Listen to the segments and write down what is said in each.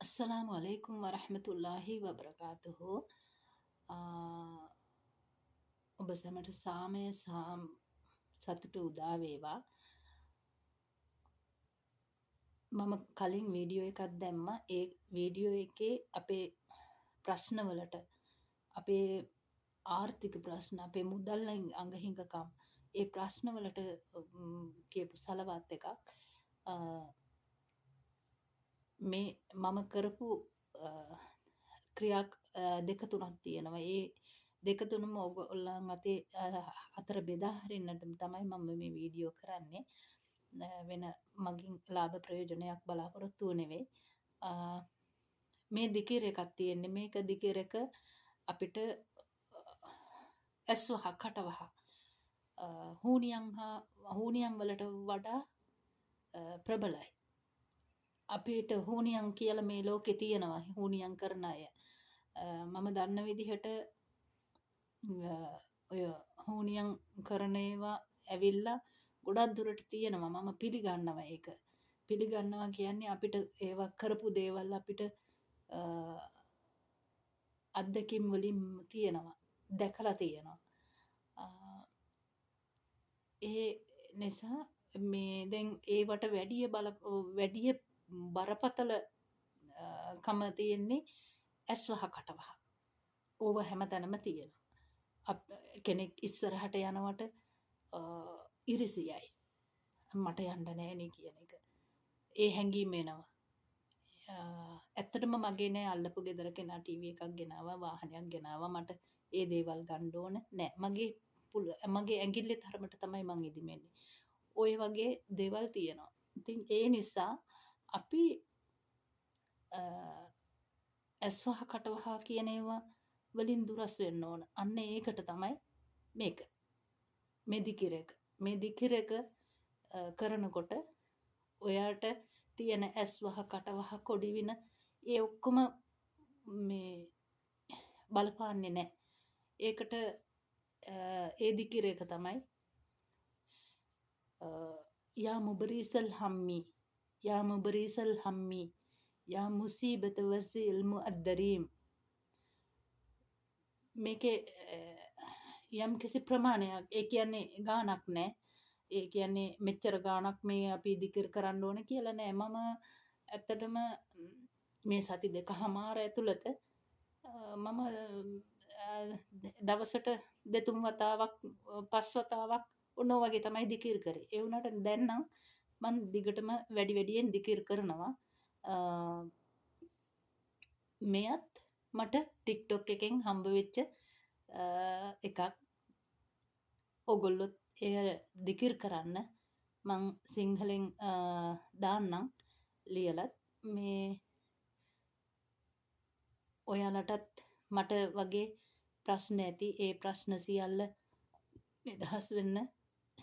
අස්සලාමු අලයිකුම් වරහමතුල්ලාහි වබරකාතුහු. ඔබ සැමට සාමය සතුට උදා වේවා. මම කලින් වීඩියෝ එකක් දැම්මා. ඒ වීඩියෝ එකේ අපේ ප්‍රශ්නවලට, අපේ ආර්ථික ප්‍රශ්න, අපේ මුදල් අංගහිඟකම්, ඒ ප්‍රශ්නවලට කියපු සලවත් එකක්. මේ මම කරපු ක්‍රියා දෙක තුනක් තියෙනවා. ඒ දෙක තුනම ඔයගොල්ලන් අතර බෙදා හරින්නට තමයි මම මේ වීඩියෝ කරන්නේ. වෙන මගින් ලාභ ප්‍රයෝජනයක් බලාපොරොත්තු නෙවෙයි. මේ දිකිර එකක් තියෙන්නේ. මේක දිකිර එක අපිට ඇස්වහ කටවහ හූනියම් වලට වඩා ප්‍රබලයි. අපිට හූනියම් කියලා මේ ලෝකේ තියෙනවා. හූනියම් කරන අය මම දන්න විදිහට ඔය හූනියම් කරන ඒවා ඇවිල්ලා ගොඩක් දුරට තියෙනවා. මම පිළිගන්නවා ඒක. පිළිගන්නවා කියන්නේ අපිට ඒවා කරපු දේවල් අපිට අත්දැකීම් වලින් තියෙනවා. දැකලා තියෙනවා. ඒ නිසා මේ දැන් ඒවට වැඩිය බරපතල කම තියෙන්නේ ඇස්වහ කටවහ. ඕව හැමතැනම තියෙනවා. කෙනෙක් ඉස්සරහට යනවට ඉරිසියයි. මට යන්න නෑනේ කියන එක. ඒ හැඟීම එනවා. ඇත්තටම මගේ නෑ අල්ලපු ගෙදර කෙනා ටීවී එකක් ගෙනාවා, වාහනයක් ගෙනාවා. මට ඒ දේවල් ගන්න ඕන නෑ. මගේ ඇඟිල්ලේ තරමට තමයි මං ඉදිමෙන්නේ. ඔය වගේ දේවල් තියෙනවා. ඉතින් ඒ නිසා අපි ඇස්වහ කටවහ කියන ඒවා වලින් දුරස් වෙන්න ඕන. අන්න ඒකට තමයි මේක. මේ දිකිර එක කරනකොට ඔයාට තියෙන ඇස්වහ කටවහ කොඩිවින ඒ ඔක්කොම මේ බලපාන්නේ නැහැ. ඒකට ඒ දිකිර එක තමයි යා මුබරීසල් හම්මි යා මුබරීසල් හම්මි යා මුසීබත වසිල් මුඅද්දරීම්. මේකේ යම් කිසි ප්‍රමාණයක්, ඒ කියන්නේ ගාණක් නෑ. ඒ කියන්නේ මෙච්චර ගාණක් මේ අපි දිකිර කරන්න ඕන කියලා නෑ. මම ඇත්තටම මේ සති දෙකමාර ඇතුළත මම දවසට 2-3 වතාවක් 5 වතාවක් ඔන්න වගේ තමයි දිකිර කරේ. ඒ වුණාට දැන් නම් මම දිගටම වැඩියෙන් දිකිර කරනවා. මෙයත් මට TikTok එකෙන් හම්බ වෙච්ච එකක්. ඔගොල්ලොත් එය දිකිර කරන්න මං සිංහලෙන් දාන්නම් ලියලත්. මේ ඔයාලටත් මට වගේ ප්‍රශ්න ඇති. ඒ ප්‍රශ්න සියල්ල නිදහස් වෙන්න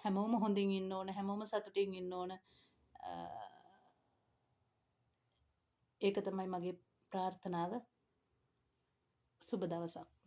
හැමෝම හොඳින් ඉන්න ඕන. හැමෝම සතුටින් ඉන්න ඕන. ඒක තමයි මගේ ප්‍රාර්ථනාව. සුබ දවසක්.